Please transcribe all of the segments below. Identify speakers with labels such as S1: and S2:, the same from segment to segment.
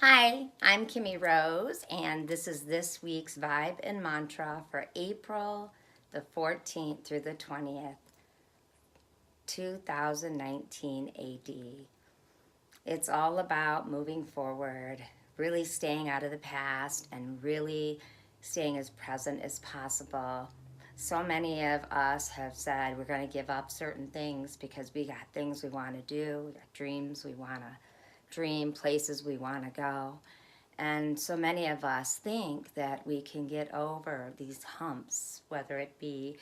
S1: Hi, I'm Kimmie Rose, and this is this week's Vibe and Mantra for April the 14th through the 20th, 2019 AD. It's all about moving forward, really staying out of the past, and really staying as present as possible. So many of us have said we're going to give up certain things because we got things we want to do, we got dreams we want to dream, places we want to go. And so many of us think that we can get over these humps, whether it be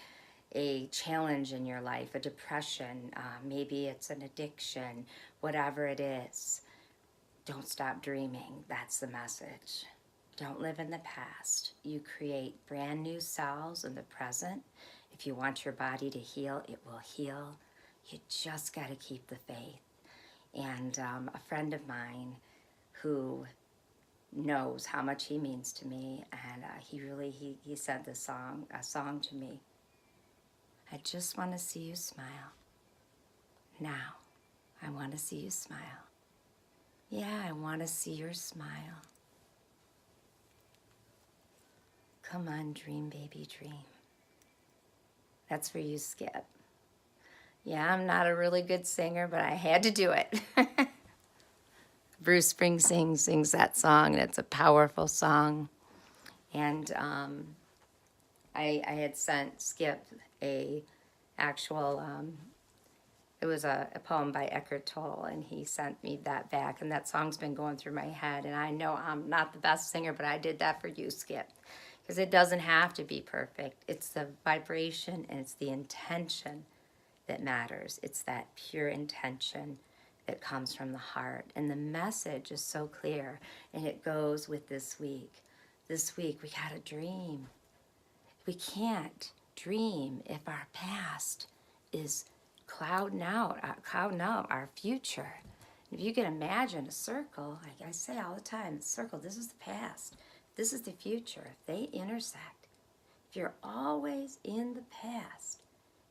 S1: a challenge in your life, a depression, maybe it's an addiction, whatever it is. Don't stop dreaming. That's the message. Don't live in the past. You create brand new cells in the present. If you want your body to heal, it will heal. You just got to keep the faith. And a friend of mine who knows how much he means to me, and he said a song to me. I just want to see you smile. Now, I want to see you smile. Yeah, I want to see your smile. Come on, dream, baby, dream. That's for you, Skip. Yeah, I'm not a really good singer, but I had to do it. Bruce Springsteen sings that song, and it's a powerful song. And I had sent Skip a actual, it was a poem by Eckhart Tolle, and he sent me that back, and that song's been going through my head. And I know I'm not the best singer, but I did that for you, Skip, because it doesn't have to be perfect. It's the vibration and it's the intention that matters. It's that pure intention that comes from the heart. And the message is so clear, and it goes with this week. This week, we got to dream. We can't dream if our past is clouding out our future. If you can imagine a circle, like I say all the time, the circle, this is the past, this is the future. If they intersect, if you're always in the past,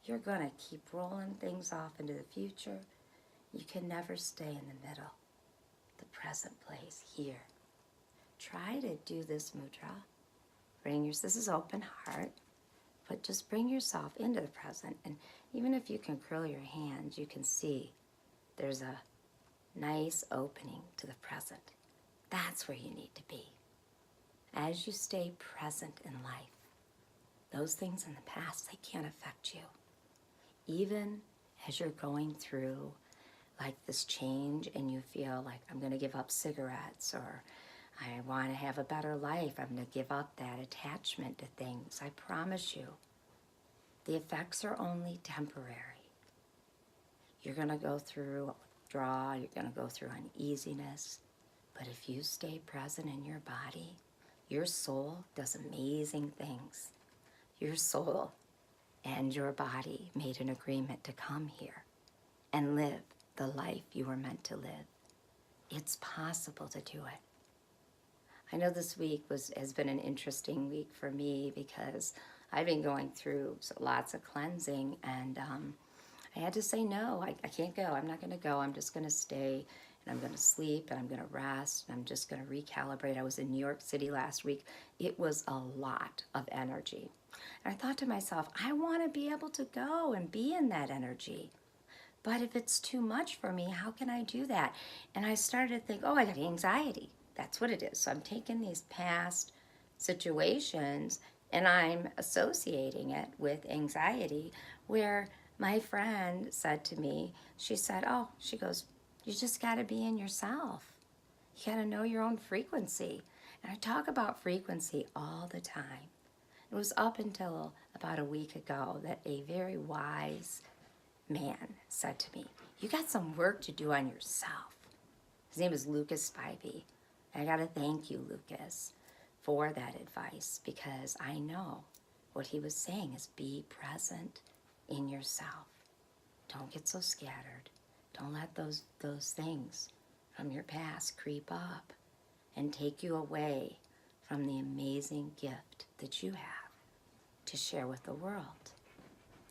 S1: you're going to keep rolling things off into the future. You can never stay in the middle, the present place, here. Try to do this mudra. This is open heart, but just bring yourself into the present. And even if you can curl your hands, you can see there's a nice opening to the present. That's where you need to be. As you stay present in life, those things in the past, they can't affect you. Even as you're going through like this change and you feel like, I'm going to give up cigarettes, or I want to have a better life, I'm going to give up that attachment to things. I promise you, the effects are only temporary. You're going to go through withdrawal, you're going to go through uneasiness, but if you stay present in your body, your soul does amazing things. Your soul and your body made an agreement to come here and live the life you were meant to live. It's possible to do it. I know this week has been an interesting week for me because I've been going through lots of cleansing, and I had to say no. I can't go. I'm not going to go. I'm just going to stay, and I'm going to sleep, and I'm going to rest, and I'm just going to recalibrate. I was in New York City last week. It was a lot of energy. And I thought to myself, I want to be able to go and be in that energy. But if it's too much for me, how can I do that? And I started to think, oh, I got anxiety. That's what it is. So I'm taking these past situations and I'm associating it with anxiety, where my friend said to me, she said, she goes, you just got to be in yourself. You got to know your own frequency. And I talk about frequency all the time. It was up until about a week ago that a very wise man said to me, you got some work to do on yourself. His name is Lucas Spivey. I got to thank you, Lucas, for that advice, because I know what he was saying is be present in yourself. Don't get so scattered. Don't let those things from your past creep up and take you away from the amazing gift that you have to share with the world.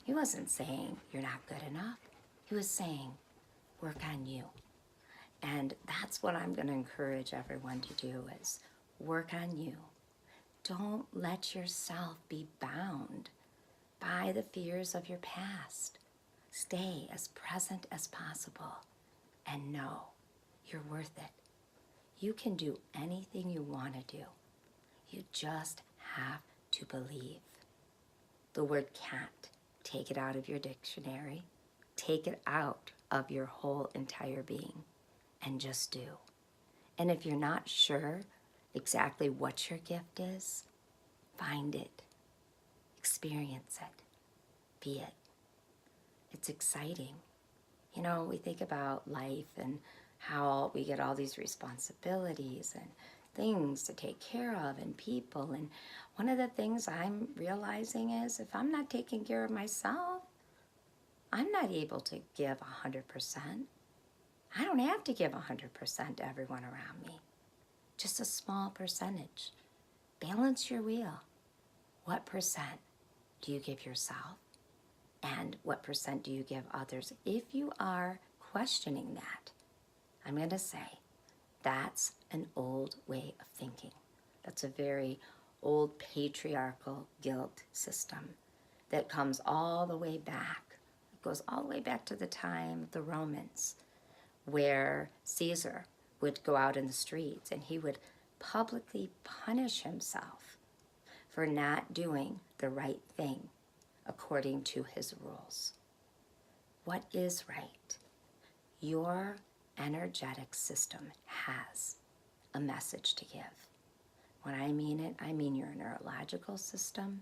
S1: He wasn't saying you're not good enough. He was saying, work on you. And that's what I'm going to encourage everyone to do is work on you. Don't let yourself be bound by the fears of your past. Stay as present as possible and know you're worth it. You can do anything you want to do. You just have to believe. The word can't, take it out of your dictionary. Take it out of your whole entire being and just do. And if you're not sure exactly what your gift is, find it, experience it, be it. It's exciting. You know, we think about life and how we get all these responsibilities and things to take care of and people. And one of the things I'm realizing is if I'm not taking care of myself, I'm not able to give 100%. I don't have to give 100% to everyone around me. Just a small percentage. Balance your wheel. What percent do you give yourself? And what percent do you give others? If you are questioning that, I'm going to say that's an old way of thinking. That's a very old patriarchal guilt system that comes all the way back. It goes all the way back to the time of the Romans, where Caesar would go out in the streets and he would publicly punish himself for not doing the right thing according to his rules. What is right? Your energetic system has a message to give. When I mean it, I mean your neurological system.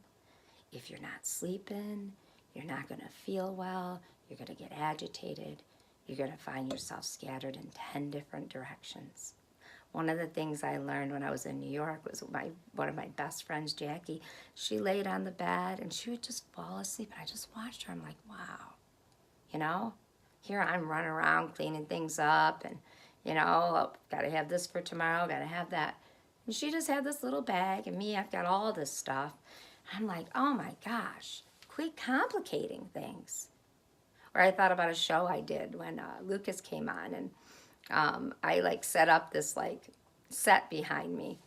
S1: If you're not sleeping, you're not going to feel well, you're going to get agitated, you're going to find yourself scattered in 10 different directions. One of the things I learned when I was in New York was one of my best friends, Jackie. She laid on the bed and she would just fall asleep. I just watched her. I'm like, wow. You know, here I'm running around cleaning things up and, you know, got to have this for tomorrow, got to have that. And she just had this little bag and me, I've got all this stuff. I'm like, oh my gosh, quit complicating things. Or I thought about a show I did when Lucas came on and I like set up this like set behind me.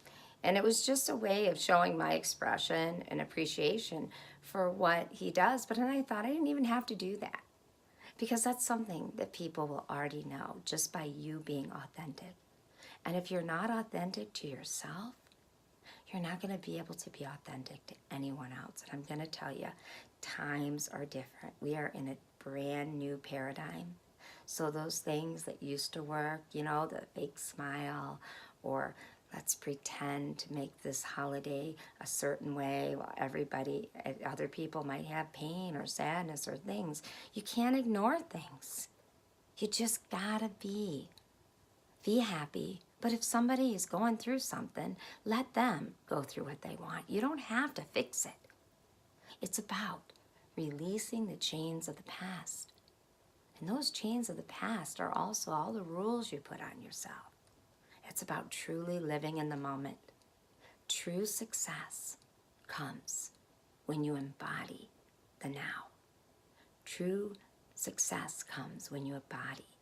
S1: And it was just a way of showing my expression and appreciation for what he does. But then I thought I didn't even have to do that because that's something that people will already know just by you being authentic. And if you're not authentic to yourself, you're not going to be able to be authentic to anyone else. And I'm going to tell you, times are different. We are in a brand new paradigm. So those things that used to work, you know, the fake smile or let's pretend to make this holiday a certain way while other people might have pain or sadness or things. You can't ignore things. You just gotta be happy. But if somebody is going through something, let them go through what they want. You don't have to fix it. It's about releasing the chains of the past. And those chains of the past are also all the rules you put on yourself. It's about truly living in the moment. True success comes when you embody the now. True success comes when you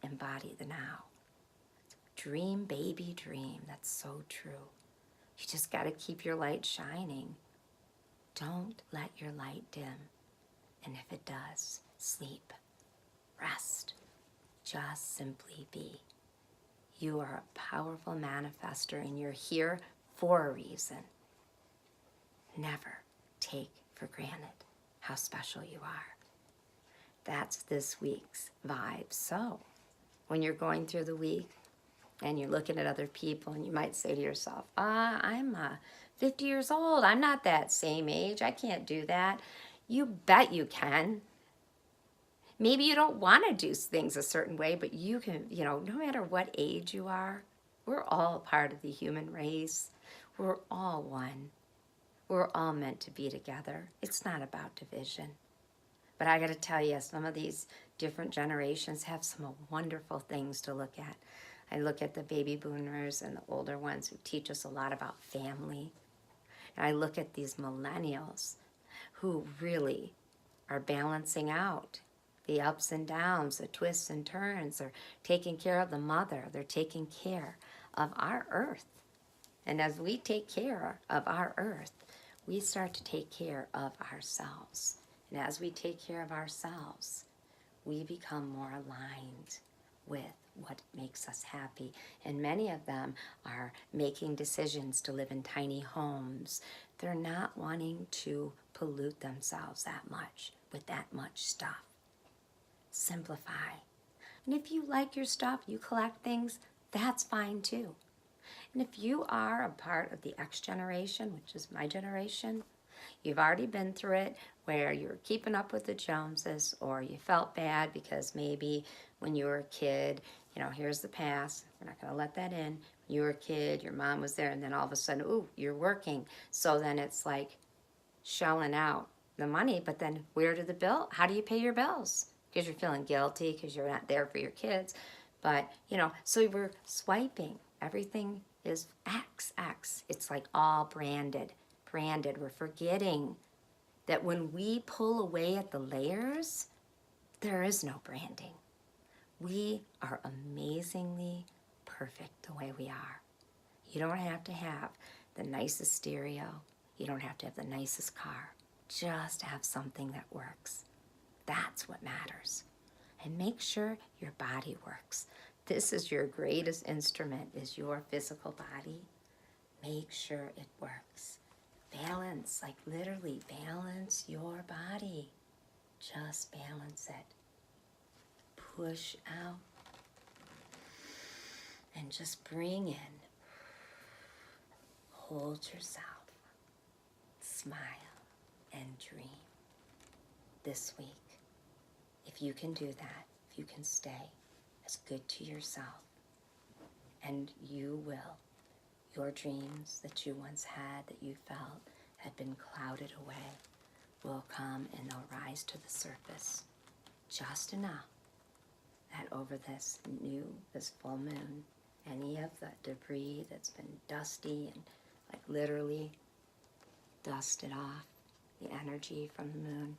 S1: embody the now. Dream, baby, dream. That's so true. You just got to keep your light shining. Don't let your light dim. And if it does, sleep. Rest. Just simply be. You are a powerful manifester and you're here for a reason. Never take for granted how special you are. That's this week's vibe. So when you're going through the week and you're looking at other people and you might say to yourself, I'm 50 years old. I'm not that same age. I can't do that. You bet you can. Maybe you don't want to do things a certain way, but you can, you know, no matter what age you are, we're all part of the human race. We're all one. We're all meant to be together. It's not about division. But I got to tell you, some of these different generations have some wonderful things to look at. I look at the baby boomers and the older ones who teach us a lot about family. And I look at these millennials who really are balancing out the ups and downs, the twists and turns. They're taking care of the mother. They're taking care of our earth. And as we take care of our earth, we start to take care of ourselves. And as we take care of ourselves, we become more aligned with what makes us happy. And many of them are making decisions to live in tiny homes. They're not wanting to pollute themselves that much with that much stuff. Simplify. And if you like your stuff, you collect things, that's fine too. And if you are a part of the X generation, which is my generation, you've already been through it where you were keeping up with the Joneses, or you felt bad because maybe when you were a kid, you know, here's the past, we're not going to let that in. When you were a kid, your mom was there, and then all of a sudden, ooh, you're working. So then it's like shelling out the money, but then where do the bill? How do you pay your bills? Because you're feeling guilty because you're not there for your kids. But, you know, so we're swiping. Everything is X. It's like all branded. We're forgetting that when we pull away at the layers, there is no branding. We are amazingly perfect the way we are. You don't have to have the nicest stereo. You don't have to have the nicest car. Just have something that works. That's what matters. And make sure your body works. This is your greatest instrument, is your physical body. Make sure it works. Balance, like literally balance your body. Just balance it. Push out. And just bring in. Hold yourself. Smile and dream this week. If you can do that, if you can stay as good to yourself, and you will, your dreams that you once had, that you felt had been clouded away, will come and they'll rise to the surface just enough that over this full moon, any of the debris that's been dusty and like literally dust it off, the energy from the moon,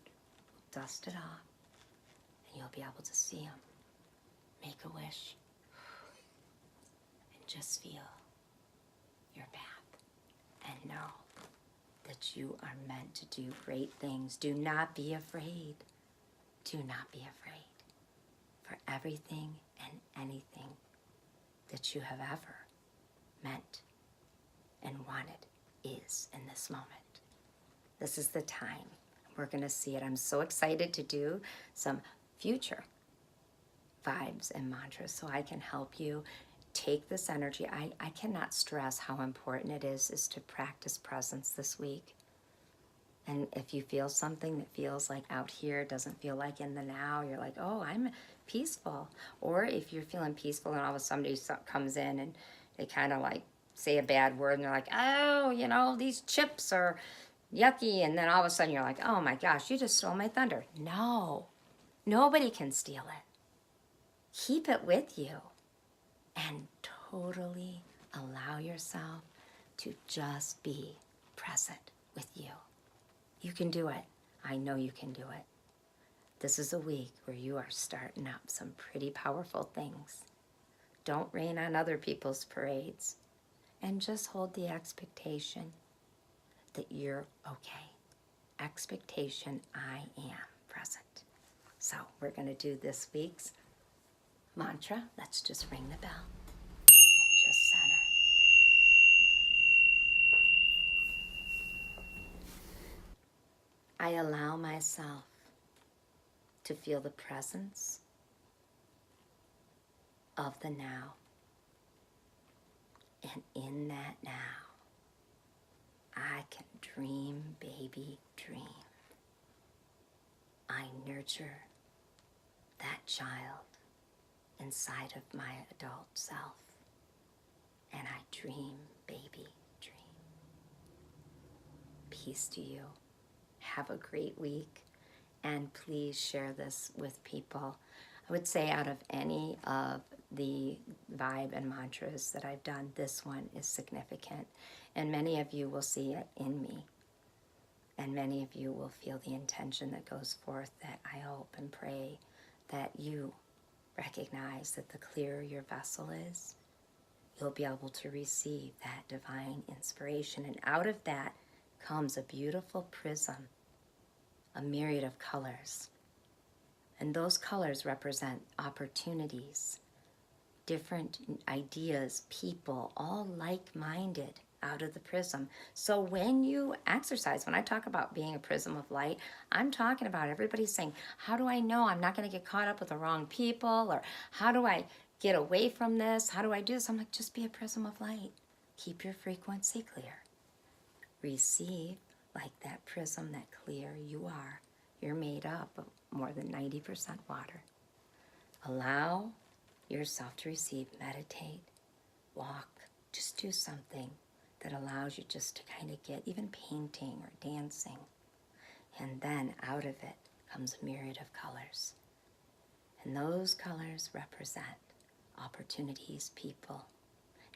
S1: dust it off, and you'll be able to see them. Make a wish and just feel your path and know that you are meant to do great things. Do not be afraid. Do not be afraid. For everything and anything that you have ever meant and wanted is in this moment. This is the time. We're going to see it. I'm so excited to do some future vibes and mantras so I can help you take this energy. I cannot stress how important it is to practice presence this week. And if you feel something that feels like out here, doesn't feel like in the now, you're like, oh, I'm peaceful. Or if you're feeling peaceful and all of a sudden somebody comes in and they kind of like say a bad word and they're like, oh, you know, these chips are yucky. And then all of a sudden you're like, oh my gosh, you just stole my thunder. No, nobody can steal it. Keep it with you and totally allow yourself to just be present with you. You can do it. I know you can do it. This is a week where you are starting up some pretty powerful things. Don't rain on other people's parades, and just hold the expectation that you're okay. Expectation, I am present. So we're going to do this week's mantra. Let's just ring the bell and just center. I allow myself to feel the presence of the now. And in that now, I can dream, baby, dream. I nurture that child inside of my adult self. And I dream, baby, dream. Peace to you. Have a great week. And please share this with people. I would say out of any of the vibe and mantras that I've done, this one is significant. And many of you will see it in me. And many of you will feel the intention that goes forth that I hope and pray that you recognize that the clearer your vessel is, you'll be able to receive that divine inspiration. And out of that comes a beautiful prism, a myriad of colors. And those colors represent opportunities, different ideas, people, all like-minded out of the prism. So when you exercise, when I talk about being a prism of light, I'm talking about everybody's saying, how do I know I'm not going to get caught up with the wrong people? Or how do I get away from this? How do I do this? I'm like, just be a prism of light. Keep your frequency clear. Receive like that prism, that clear you are. You're made up of more than 90% water. Allow yourself to receive, meditate, walk, just do something that allows you just to kind of get, even painting or dancing. And then out of it comes a myriad of colors. And those colors represent opportunities, people.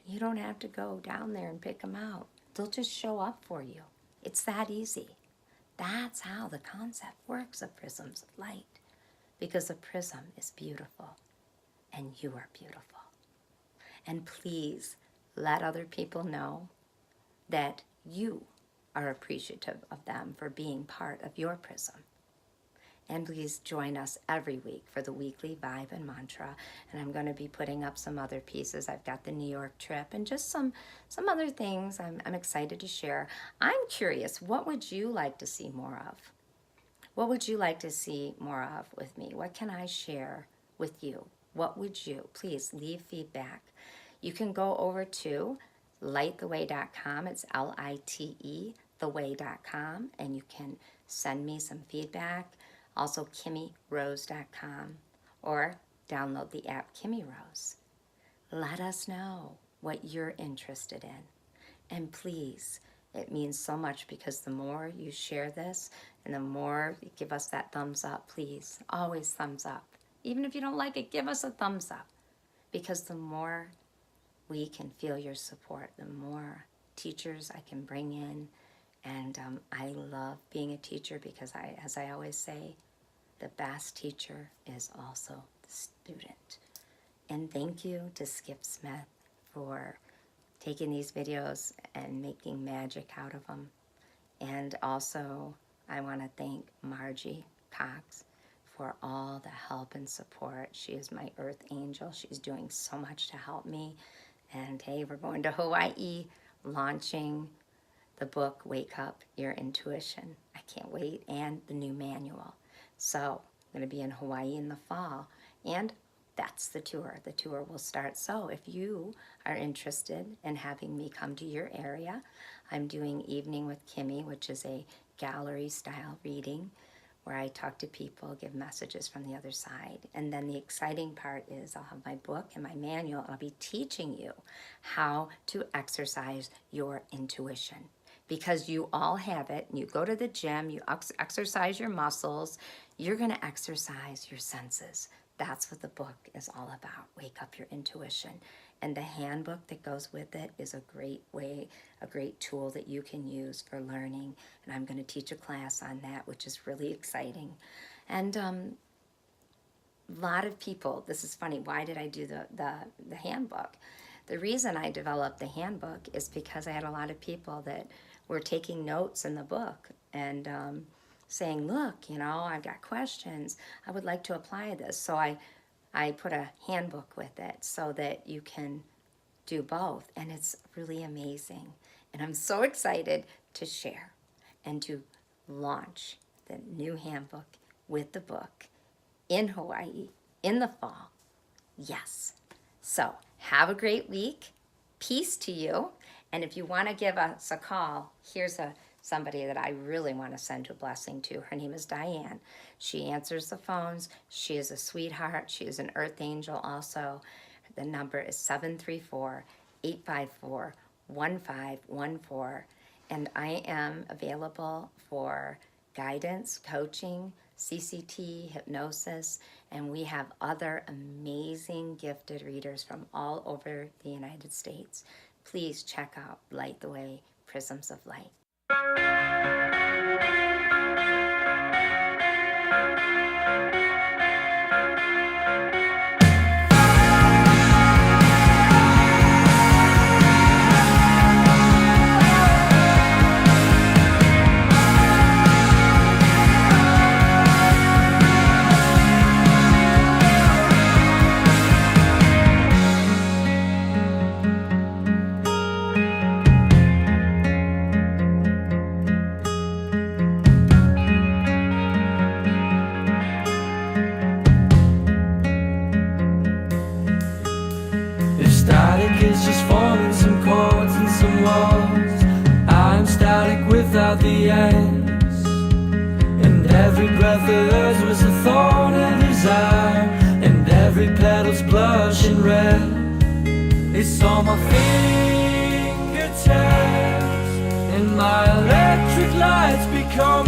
S1: You don't have to go down there and pick them out. They'll just show up for you. It's that easy. That's how the concept works of prisms of light. Because a prism is beautiful, and you are beautiful. And please let other people know that you are appreciative of them for being part of your prism. And please join us every week for the weekly vibe and mantra. And I'm going to be putting up some other pieces. I've got the New York trip and just some other things I'm excited to share. I'm curious, what would you like to see more of? What would you like to see more of with me? What can I share with you? What would you? Please leave feedback. You can go over to litetheway.com. It's L-I-T-E, theway.com, and you can send me some feedback. Also, KimmieRose.com, or download the app Kimmie Rose. Let us know what you're interested in. And please, it means so much because the more you share this and the more you give us that thumbs up, please, always thumbs up. Even if you don't like it, give us a thumbs up. Because the more we can feel your support, the more teachers I can bring in. And I love being a teacher because as I always say, the best teacher is also the student. And thank you to Skip Smith for taking these videos and making magic out of them. And also, I want to thank Margie Cox for all the help and support. She is my earth angel. She's doing so much to help me. And hey, we're going to Hawaii, launching the book, Wake Up Your Intuition. I can't wait. And the new manual. So I'm going to be in Hawaii in the fall. And that's the tour. The tour will start. So if you are interested in having me come to your area, I'm doing Evening with Kimmie, which is a gallery-style reading where I talk to people, give messages from the other side. And then the exciting part is I'll have my book and my manual, and I'll be teaching you how to exercise your intuition. Because you all have it, and you go to the gym, you exercise your muscles, you're going to exercise your senses. That's what the book is all about, Wake Up Your Intuition. And the handbook that goes with it is a great way, a great tool that you can use for learning. And I'm going to teach a class on that, which is really exciting. And a lot of people, this is funny, why did I do the handbook? The reason I developed the handbook is because I had a lot of people that were taking notes in the book and saying, look, you know, I've got questions. I would like to apply this. So I put a handbook with it so that you can do both. And it's really amazing. And I'm so excited to share and to launch the new handbook with the book in Hawaii in the fall. Yes. So have a great week. Peace to you. And if you want to give us a call, here's somebody that I really want to send a blessing to. Her name is Diane. She answers the phones. She is a sweetheart. She is an earth angel also. The number is 734-854-1514. And I am available for guidance, coaching, CCT, hypnosis, and we have other amazing gifted readers from all over the United States. Please check out Light the Way, Prisms of Light.
S2: track is just forming some chords and some walls. I'm static without the ends, and every breath of hers was a thorn in desire, and every petal's blushing red. It's on my fingertips, and my electric lights become